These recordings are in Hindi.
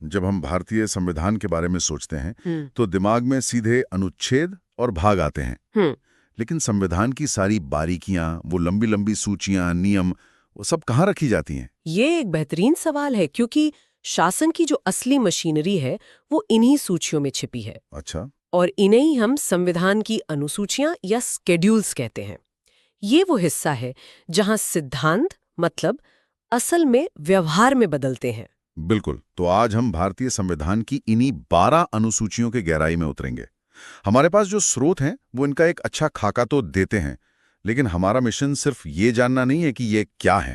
जब हम भारतीय संविधान के बारे में सोचते हैं हम्म तो दिमाग में सीधे अनुच्छेद और भाग आते हैं। हम्म लेकिन संविधान की सारी बारीकियां, वो लंबी लंबी सूचियां, नियम, वो सब कहाँ रखी जाती हैं? ये एक बेहतरीन सवाल है, क्योंकि शासन की जो असली मशीनरी है वो इन्हीं सूचियों में छिपी है। अच्छा। और इन्हें ही हम संविधान की अनुसूचियां या स्केड्यूल्स कहते हैं। ये वो हिस्सा है जहां सिद्धांत मतलब असल में व्यवहार में बदलते हैं। बिल्कुल। तो आज हम भारतीय संविधान की इन्हीं 12 अनुसूचियों के गहराई में उतरेंगे। हमारे पास जो स्रोत हैं वो इनका एक अच्छा खाका तो देते हैं, लेकिन हमारा मिशन सिर्फ ये जानना नहीं है कि ये क्या है।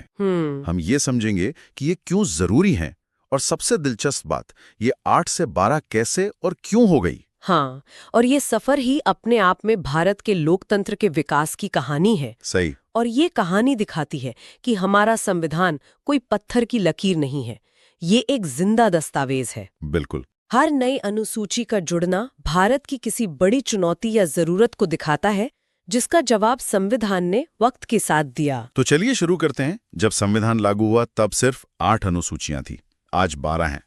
हम ये समझेंगे कि ये क्यों जरूरी हैं, और सबसे दिलचस्प बात, ये 8 से 12 कैसे और क्यों हो गई। हाँ, और ये सफर ही अपने आप में भारत के लोकतंत्र के विकास की कहानी है। सही। और ये कहानी दिखाती है कि हमारा संविधान कोई पत्थर की लकीर नहीं है, ये एक जिंदा दस्तावेज है। बिल्कुल। हर नई अनुसूची का जुड़ना भारत की किसी बड़ी चुनौती या जरूरत को दिखाता है, जिसका जवाब संविधान ने वक्त के साथ दिया। तो चलिए शुरू करते हैं। जब संविधान लागू हुआ तब सिर्फ 8 अनुसूचियां थी, आज 12 हैं।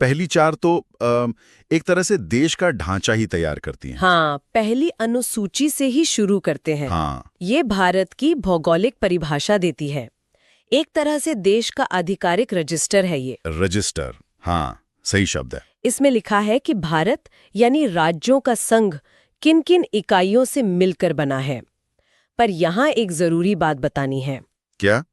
पहली 4 तो एक तरह से देश का ढांचा ही तैयार करती हैं। हाँ, पहली अनुसूची से ही शुरू करते हैं। हाँ। ये भारत की भौगोलिक परिभाषा देती है। एक तरह से देश का आधिकारिक रजिस्टर है ये। रजिस्टर, हाँ, सही शब्द है। इसमें लिखा है कि भारत यानी राज्यों का संघ किन किन इकाइयों से मिलकर बना है। पर यहाँ एक जरूरी बात बतानी है। क्या?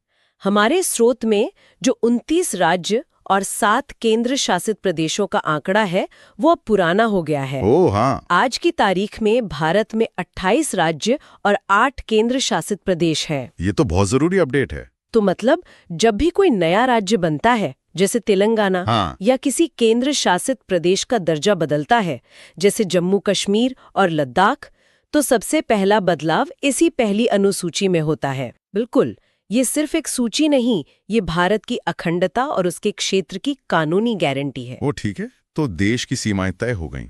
हमारे स्रोत में जो 29 राज्य और 7 केंद्र शासित प्रदेशों का आंकड़ा है वो अब पुराना हो गया है। ओह हाँ। आज की तारीख में भारत में 28 राज्य और 8 केंद्र शासित प्रदेश है। ये तो बहुत जरूरी अपडेट है। तो मतलब जब भी कोई नया राज्य बनता है, जैसे तेलंगाना, हाँ। या किसी केंद्र शासित प्रदेश का दर्जा बदलता है, जैसे जम्मू कश्मीर और लद्दाख, तो सबसे पहला बदलाव इसी पहली अनुसूची में होता है। बिल्कुल, ये सिर्फ एक सूची नहीं, ये भारत की अखंडता और उसके क्षेत्र की कानूनी गारंटी है। वो ठीक है, तो देश की सीमाएं तय हो गईं।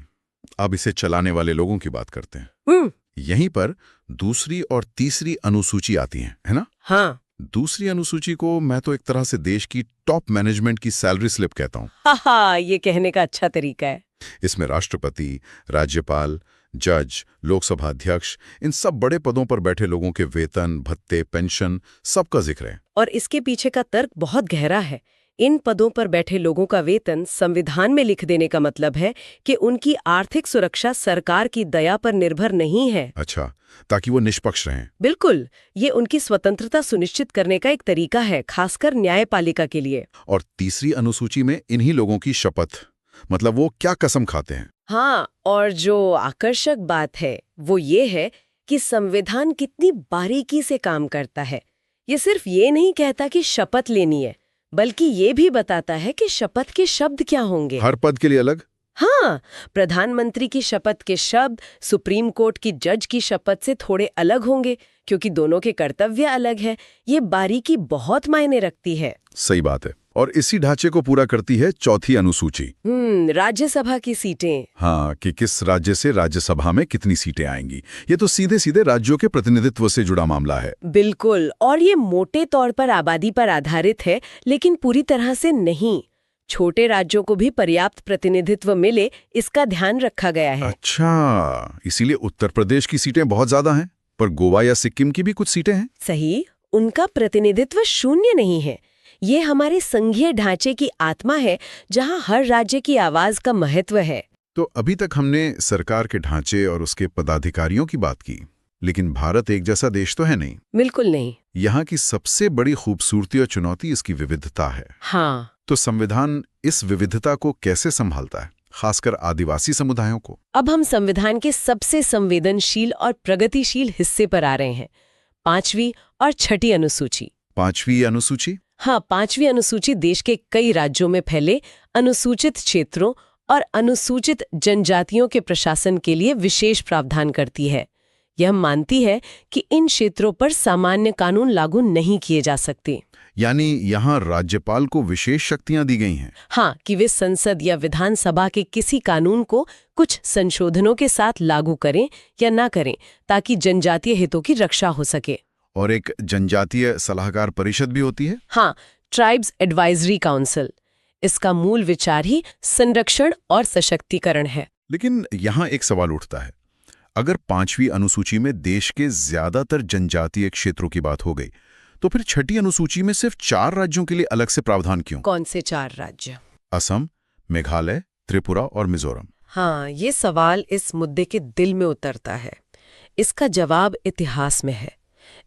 अब इसे चलाने वाले लोगों की बात करते हैं। यहीं पर दूसरी और तीसरी अनुसूची आती है ना? हाँ। दूसरी अनुसूची को मैं तो एक तरह से देश की टॉप मैनेजमेंट की सैलरी स्लिप कहता हूँ। हाँ, ये कहने का अच्छा तरीका है। इसमें राष्ट्रपति, राज्यपाल, जज, लोकसभा अध्यक्ष, इन सब बड़े पदों पर बैठे लोगों के वेतन, भत्ते, पेंशन, सबका जिक्र है। और इसके पीछे का तर्क बहुत गहरा है। इन पदों पर बैठे लोगों का वेतन संविधान में लिख देने का मतलब है कि उनकी आर्थिक सुरक्षा सरकार की दया पर निर्भर नहीं है। अच्छा, ताकि वो निष्पक्ष रहें। बिल्कुल, ये उनकी स्वतंत्रता सुनिश्चित करने का एक तरीका है, खासकर न्यायपालिका के लिए। और तीसरी अनुसूची में इन्हीं लोगों की शपथ, मतलब वो क्या कसम खाते हैं। हाँ, और जो आकर्षक बात है वो ये है कि संविधान कितनी बारीकी से काम करता है। ये सिर्फ ये नहीं कहता कि शपथ लेनी है, बल्कि ये भी बताता है कि शपथ के शब्द क्या होंगे। हर पद के लिए अलग। हाँ, प्रधानमंत्री की शपथ के शब्द सुप्रीम कोर्ट की जज की शपथ से थोड़े अलग होंगे, क्योंकि दोनों के कर्तव्य अलग है। ये बारीकी बहुत मायने रखती है। सही बात है। और इसी ढांचे को पूरा करती है चौथी अनुसूची। राज्यसभा की सीटें। हाँ, कि किस राज्य से राज्यसभा में कितनी सीटें आएंगी। ये तो सीधे सीधे राज्यों के प्रतिनिधित्व से जुड़ा मामला है। बिल्कुल, और ये मोटे तौर पर आबादी पर आधारित है, लेकिन पूरी तरह से नहीं। छोटे राज्यों को भी पर्याप्त प्रतिनिधित्व मिले, इसका ध्यान रखा गया है। अच्छा, इसीलिए उत्तर प्रदेश की सीटें बहुत ज्यादा हैं, पर गोवा या सिक्किम की भी कुछ सीटें हैं। सही, उनका प्रतिनिधित्व शून्य नहीं है। ये हमारे संघीय ढांचे की आत्मा है, जहां हर राज्य की आवाज का महत्व है। तो अभी तक हमने सरकार के ढांचे और उसके पदाधिकारियों की बात की, लेकिन भारत एक जैसा देश तो है नहीं। बिल्कुल नहीं। यहाँ की सबसे बड़ी खूबसूरती और चुनौती इसकी विविधता है। हाँ। तो संविधान इस विविधता को कैसे संभालता है, खासकर आदिवासी समुदायों को? अब हम संविधान के सबसे संवेदनशील और प्रगतिशील हिस्से पर आ रहे हैं, 5वीं और 6ठी अनुसूची। 5वीं अनुसूची? हाँ, 5वीं अनुसूची देश के कई राज्यों में फैले अनुसूचित क्षेत्रों और अनुसूचित जनजातियों के प्रशासन के लिए विशेष प्रावधान करती है। यह मानती है कि इन क्षेत्रों पर सामान्य कानून लागू नहीं किए जा सकते। यानी यहाँ राज्यपाल को विशेष शक्तियां दी गई हैं। हाँ, कि वे संसद या विधानसभा के किसी कानून को कुछ संशोधनों के साथ लागू करें या ना करें, ताकि जनजातीय हितों की रक्षा हो सके। और एक जनजातीय सलाहकार परिषद भी होती है। हाँ, ट्राइब्स एडवाइजरी काउंसिल। इसका मूल विचार ही संरक्षण और सशक्तिकरण है। लेकिन यहाँ एक सवाल उठता है, अगर 5वीं अनुसूची में देश के ज्यादातर जनजातीय क्षेत्रों की बात हो गई, तो फिर 6ठी अनुसूची में सिर्फ 4 राज्यों के लिए अलग से प्रावधान क्यों? कौन से 4 राज्य? असम, मेघालय, त्रिपुरा और मिजोरम। हाँ, ये सवाल इस मुद्दे के दिल में उतरता है। इसका जवाब इतिहास में है।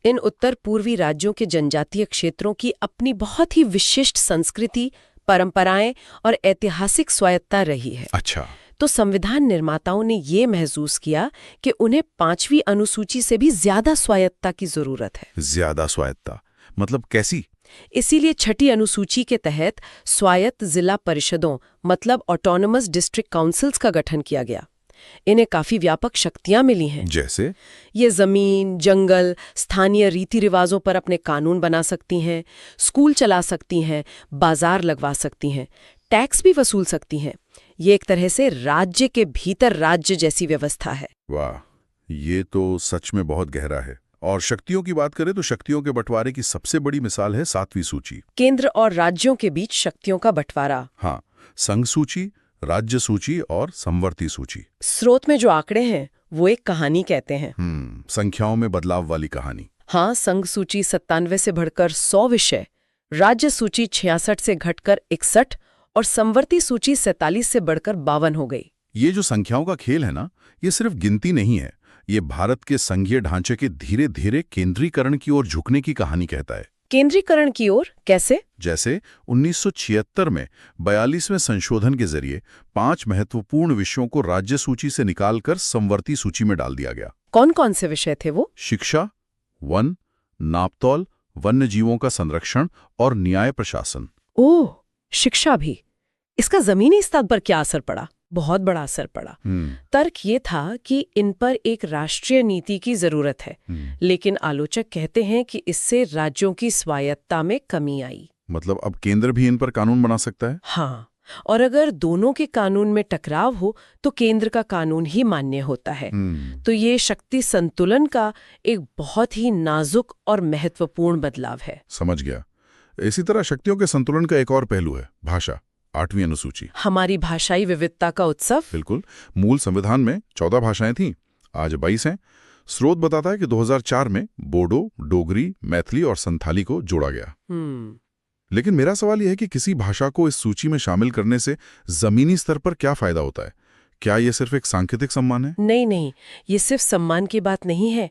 इन उत्तर पूर्वी राज्यों के जनजातीय क्षेत्रों की अपनी बहुत ही विशिष्ट संस्कृति, परंपराएं और ऐतिहासिक स्वायत्तता रही है। अच्छा। तो संविधान निर्माताओं ने ये महसूस किया कि उन्हें 5वीं अनुसूची से भी ज्यादा स्वायत्तता की जरूरत है। ज्यादा स्वायत्तता मतलब कैसी? इसीलिए 6ठी अनुसूची के तहत स्वायत्त जिला परिषदों मतलब ऑटोनोमस डिस्ट्रिक्ट काउंसिल्स का गठन किया गया। इन्हें काफी व्यापक शक्तियां मिली हैं। जैसे? ये जमीन, जंगल, स्थानीय रीति रिवाजों पर अपने कानून बना सकती हैं, स्कूल चला सकती हैं, बाजार लगवा सकती हैं, टैक्स भी वसूल सकती हैं। ये एक तरह से राज्य के भीतर राज्य जैसी व्यवस्था है। वाह, ये तो सच में बहुत गहरा है। और शक्तियों की बात करें तो शक्तियों के बंटवारे की सबसे बड़ी मिसाल है 7वीं सूची। केंद्र और राज्यों के बीच शक्तियों का बंटवारा। हाँ, संघ सूची, राज्य सूची और समवर्ती सूची। स्रोत में जो आंकड़े हैं वो एक कहानी कहते हैं। संख्याओं में बदलाव वाली कहानी। हाँ, संघ सूची 97 से बढ़कर 100 विषय, राज्य सूची 66 से घटकर 61 और समवर्ती सूची 47 से बढ़कर 52 हो गई। ये जो संख्याओं का खेल है ना, ये सिर्फ गिनती नहीं है, ये भारत के संघीय ढांचे के धीरे धीरे केंद्रीकरण की ओर झुकने की कहानी कहता है। केंद्रीकरण की ओर कैसे? जैसे 1976 में 42वें संशोधन के जरिए 5 महत्वपूर्ण विषयों को राज्य सूची से निकालकर समवर्ती सूची में डाल दिया गया। कौन कौन से विषय थे वो? शिक्षा, वन, नापतौल, वन्य जीवों का संरक्षण और न्याय प्रशासन। ओह, शिक्षा भी। इसका जमीनी स्तर पर क्या असर पड़ा? बहुत बड़ा असर पड़ा। तर्क ये था कि इन पर एक राष्ट्रीय नीति की जरूरत है, लेकिन आलोचक कहते हैं कि इससे राज्यों की स्वायत्तता में कमी आई। मतलब अब केंद्र भी इन पर कानून बना सकता है? हाँ, और अगर दोनों के कानून में टकराव हो तो केंद्र का कानून ही मान्य होता है। तो ये शक्ति संतुलन का एक बहुत ही नाजुक और महत्वपूर्ण बदलाव है। समझ गया। इसी तरह शक्तियों के संतुलन का एक और पहलू है भाषा। 8वीं अनुसूची, हमारी भाषाई विविधता का उत्सव। बिल्कुल। मूल संविधान में 14 भाषाएं थीं, आज 22 हैं। स्रोत बताता है कि 2004 में बोडो, डोगरी, मैथिली और संथाली को जोड़ा गया। लेकिन मेरा सवाल यह है कि किसी भाषा को इस सूची में शामिल करने से जमीनी स्तर पर क्या फायदा होता है? क्या यह सिर्फ एक सांकेतिक सम्मान है? नहीं, ये सिर्फ सम्मान की बात नहीं है,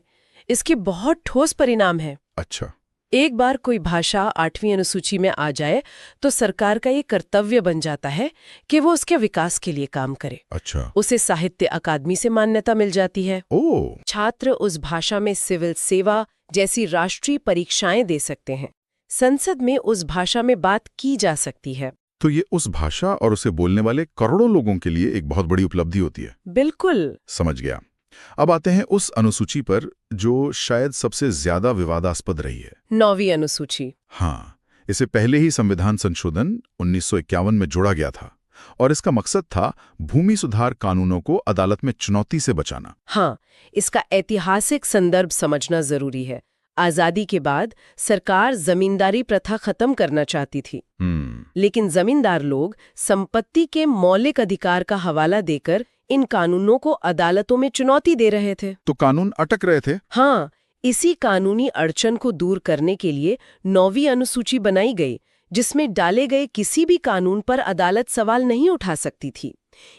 इसके बहुत ठोस परिणाम है। अच्छा। एक बार कोई भाषा 8वीं अनुसूची में आ जाए तो सरकार का ये कर्तव्य बन जाता है कि वो उसके विकास के लिए काम करे। अच्छा। उसे साहित्य अकादमी से मान्यता मिल जाती है। ओह। छात्र उस भाषा में सिविल सेवा जैसी राष्ट्रीय परीक्षाएं दे सकते हैं। संसद में उस भाषा में बात की जा सकती है। तो ये उस भाषा और उसे बोलने वाले करोड़ों लोगों के लिए एक बहुत बड़ी उपलब्धि होती है। बिल्कुल। समझ गया। अब आते हैं उस अनुसूची पर जो शायद सबसे ज्यादा विवादास्पद रही है, 9वीं अनुसूची। हाँ, इसे पहले ही संविधान संशोधन 1951 में जोड़ा गया था और इसका मकसद था भूमि सुधार कानूनों को अदालत में चुनौती से बचाना। हाँ, इसका ऐतिहासिक संदर्भ समझना जरूरी है। आजादी के बाद सरकार जमींदारी प्रथा खत्म करना चाहती थी, लेकिन जमींदार लोग संपत्ति के मौलिक अधिकार का हवाला देकर इन कानूनों को अदालतों में चुनौती दे रहे थे। तो कानून अटक रहे थे। हाँ, इसी कानूनी अड़चन को दूर करने के लिए 9वीं अनुसूची बनाई गई, जिसमें डाले गए किसी भी कानून पर अदालत सवाल नहीं उठा सकती थी।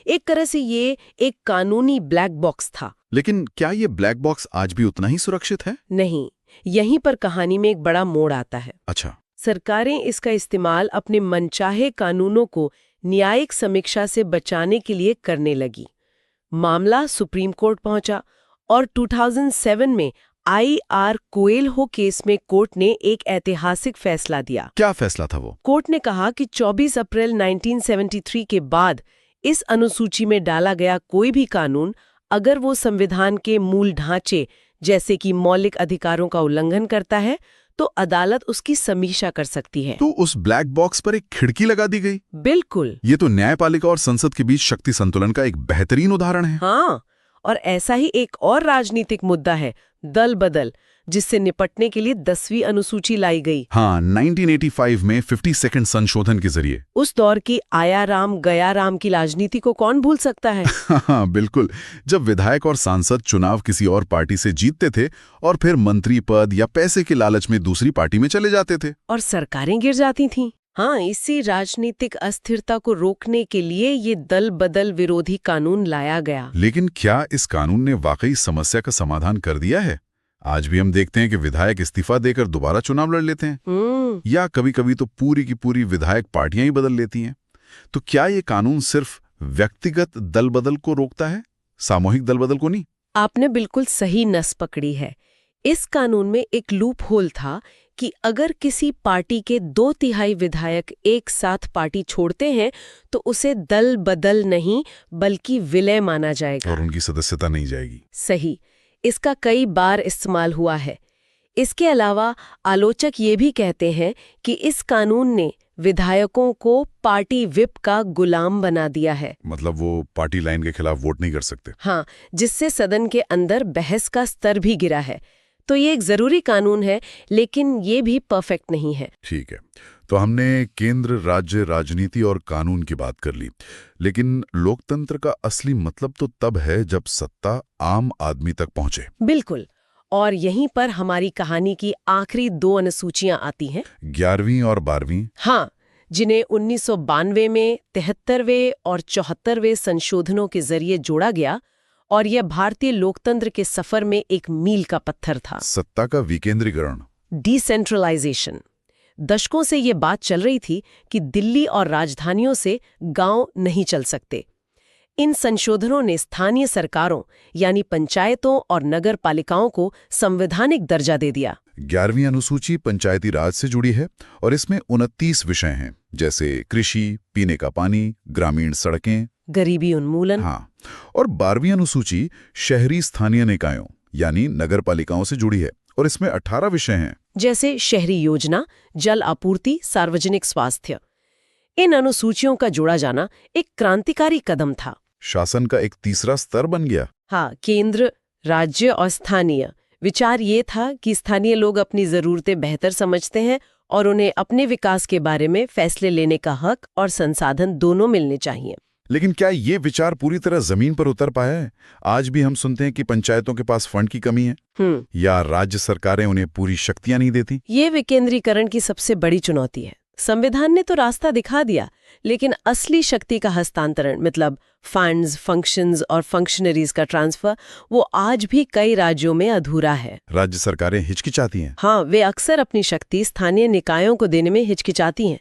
एक तरह से ये एक कानूनी ब्लैक बॉक्स था। लेकिन क्या ये ब्लैक बॉक्स आज भी उतना ही सुरक्षित है? नहीं, यहीं पर कहानी में एक बड़ा मोड़ आता है। अच्छा। सरकारें इसका इस्तेमाल अपने मनचाहे कानूनों को न्यायिक समीक्षा से बचाने के लिए करने लगी। मामला सुप्रीम कोर्ट पहुंचा और 2007 में आई.आर. कोएल्हो केस में कोर्ट ने एक ऐतिहासिक फैसला दिया। क्या फैसला था वो? कोर्ट ने कहा कि 24 अप्रैल 1973 के बाद इस अनुसूची में डाला गया कोई भी कानून अगर वो संविधान के मूल ढांचे जैसे कि मौलिक अधिकारों का उल्लंघन करता है तो अदालत उसकी समीक्षा कर सकती है। तो उस ब्लैक बॉक्स पर एक खिड़की लगा दी गई। बिल्कुल। ये तो न्यायपालिका और संसद के बीच शक्ति संतुलन का एक बेहतरीन उदाहरण है। हाँ, और ऐसा ही एक और राजनीतिक मुद्दा है, दल बदल। जिससे निपटने के लिए 10वीं अनुसूची लाई गई। हाँ, 1985 में 52nd संशोधन के जरिए। उस दौर की आया राम गया राम की राजनीति को कौन भूल सकता है। हाँ, बिल्कुल। जब विधायक और सांसद चुनाव किसी और पार्टी से जीतते थे और फिर मंत्री पद या पैसे के लालच में दूसरी पार्टी में चले जाते थे और सरकारें गिर जाती थीं। हाँ, इसी राजनीतिक अस्थिरता को रोकने के लिए ये दल बदल विरोधी कानून लाया गया। लेकिन क्या इस कानून ने वाकई समस्या का समाधान कर दिया है? आज भी हम देखते हैं कि विधायक इस्तीफा देकर दोबारा चुनाव लड़ लेते हैं, या कभी-कभी तो पूरी की पूरी विधायक पार्टियां ही बदल लेती हैं। तो क्या ये कानून सिर्फ व्यक्तिगत दल बदल को रोकता है, सामूहिक दल बदल को नहीं? आपने बिल्कुल सही नस पकड़ी है। इस कानून में एक लूप होल था कि अगर किसी पार्टी के 2/3 विधायक एक साथ पार्टी छोड़ते हैं तो उसे दल बदल नहीं बल्कि विलय माना जाएगा और उनकी सदस्यता नहीं जाएगी। सही। इसका कई बार इस्तेमाल हुआ है। इसके अलावा आलोचक ये भी कहते हैं कि इस कानून ने विधायकों को पार्टी व्हिप का गुलाम बना दिया है। मतलब वो पार्टी लाइन के खिलाफ वोट नहीं कर सकते। हाँ, जिससे सदन के अंदर बहस का स्तर भी गिरा है। तो ये एक जरूरी कानून है, लेकिन ये भी परफेक्ट नहीं है। ठीक है, तो हमने केंद्र राज्य राजनीति और कानून की बात कर ली, लेकिन लोकतंत्र का असली मतलब तो तब है जब सत्ता आम आदमी तक पहुंचे। बिल्कुल। और यहीं पर हमारी कहानी की आखिरी 2 अनुसूचियां आती हैं, 11वीं और 12वीं। हाँ, जिन्हें 1992 में 73वें और 74वें संशोधनों के जरिए जोड़ा गया, और यह भारतीय लोकतंत्र के सफर में एक मील का पत्थर था। सत्ता का विकेंद्रीकरण, डिसेंट्रलाइजेशन। दशकों से ये बात चल रही थी कि दिल्ली और राजधानियों से गांव नहीं चल सकते। इन संशोधनों ने स्थानीय सरकारों यानी पंचायतों और नगर पालिकाओं को संवैधानिक दर्जा दे दिया। 11वीं अनुसूची पंचायती राज से जुड़ी है और इसमें 29 विषय हैं, जैसे कृषि, पीने का पानी, ग्रामीण सड़कें, गरीबी उन्मूलन। हाँ, और 12वीं अनुसूची शहरी स्थानीय निकायों यानी नगर पालिकाओं से जुड़ी है और इसमें 18 विषय हैं, जैसे शहरी योजना, जल आपूर्ति, सार्वजनिक स्वास्थ्य। इन अनुसूचियों का जोड़ा जाना एक क्रांतिकारी कदम था। शासन का एक तीसरा स्तर बन गया। हाँ, केंद्र, राज्य और स्थानीय। विचार ये था कि स्थानीय लोग अपनी जरूरतें बेहतर समझते हैं और उन्हें अपने विकास के बारे में फैसले लेने का हक और संसाधन दोनों मिलने चाहिए। लेकिन क्या ये विचार पूरी तरह जमीन पर उतर पाया है? आज भी हम सुनते हैं कि पंचायतों के पास फंड की कमी है या राज्य सरकारें उन्हें पूरी शक्तियां नहीं देती। ये विकेंद्रीकरण की सबसे बड़ी चुनौती है। संविधान ने तो रास्ता दिखा दिया, लेकिन असली शक्ति का हस्तांतरण मतलब फंड्स, फंक्शंस और फंक्शनरीज का ट्रांसफर, वो आज भी कई राज्यों में अधूरा है। राज्य सरकारें हिचकिचाती हैं। हाँ, वे अक्सर अपनी शक्ति स्थानीय निकायों को देने में हिचकिचाती हैं।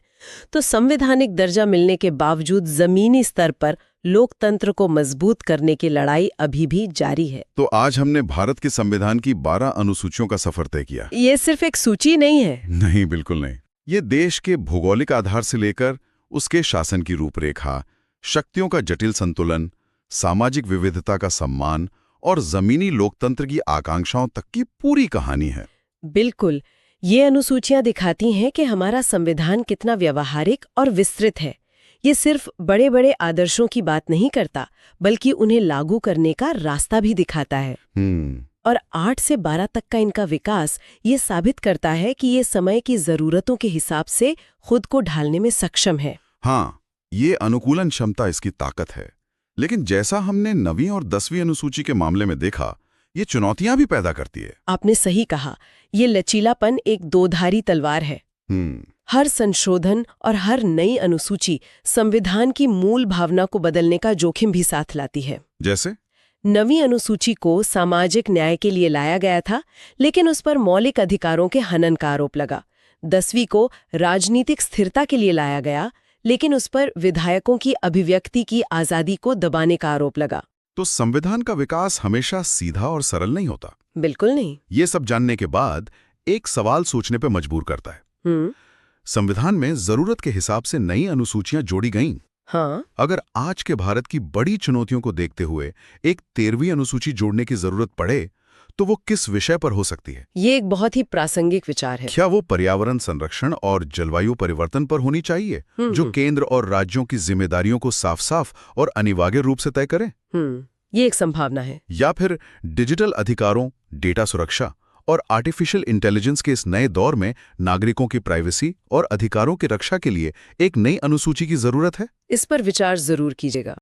तो संवैधानिक दर्जा मिलने के बावजूद जमीनी स्तर पर लोकतंत्र को मजबूत करने की लड़ाई अभी भी जारी है। तो आज हमने भारत के संविधान की 12 अनुसूचियों का सफर तय किया। ये सिर्फ एक सूची नहीं है। नहीं, बिल्कुल नहीं। ये देश के भौगोलिक आधार से लेकर उसके शासन की रूपरेखा, शक्तियों का जटिल संतुलन, सामाजिक विविधता का सम्मान और जमीनी लोकतंत्र की आकांक्षाओं तक की पूरी कहानी है। बिल्कुल। ये अनुसूचियां दिखाती हैं कि हमारा संविधान कितना व्यवहारिक और विस्तृत है। ये सिर्फ बड़े बड़े आदर्शों की बात नहीं करता, बल्कि उन्हें लागू करने का रास्ता भी दिखाता है। और 8 से 12 तक का इनका विकास ये साबित करता है कि ये समय की जरूरतों के हिसाब से खुद को ढालने में सक्षम है। हाँ, ये अनुकूलन क्षमता इसकी ताकत है। लेकिन जैसा हमने 9वीं और 10वीं अनुसूची के मामले में देखा, ये चुनौतियां भी पैदा करती है। आपने सही कहा, ये लचीलापन एक दोधारी तलवार है। हर संशोधन और हर नई अनुसूची संविधान की मूल भावना को बदलने का जोखिम भी साथ लाती है। जैसे 9वीं अनुसूची को सामाजिक न्याय के लिए लाया गया था, लेकिन उस पर मौलिक अधिकारों के हनन का आरोप लगा। 10वीं को राजनीतिक स्थिरता के लिए लाया गया, लेकिन उस पर विधायकों की अभिव्यक्ति की आजादी को दबाने का आरोप लगा। तो संविधान का विकास हमेशा सीधा और सरल नहीं होता। बिल्कुल नहीं। ये सब जानने के बाद एक सवाल सोचने पे मजबूर करता है। संविधान में जरूरत के हिसाब से नई अनुसूचियां जोड़ी गईं। हाँ। अगर आज के भारत की बड़ी चुनौतियों को देखते हुए एक 13वीं अनुसूची जोड़ने की जरूरत पड़े, तो वो किस विषय पर हो सकती है? ये एक बहुत ही प्रासंगिक विचार है। क्या वो पर्यावरण संरक्षण और जलवायु परिवर्तन पर होनी चाहिए, जो केंद्र और राज्यों की जिम्मेदारियों को साफ-साफ और अनिवार्य रूप से तय करें? ये एक संभावना है। या फिर डिजिटल अधिकारों, डेटा सुरक्षा और आर्टिफिशियल इंटेलिजेंस के इस नए दौर में नागरिकों की प्राइवेसी और अधिकारों की रक्षा के लिए एक नई अनुसूची की जरूरत है? इस पर विचार जरूर कीजिएगा।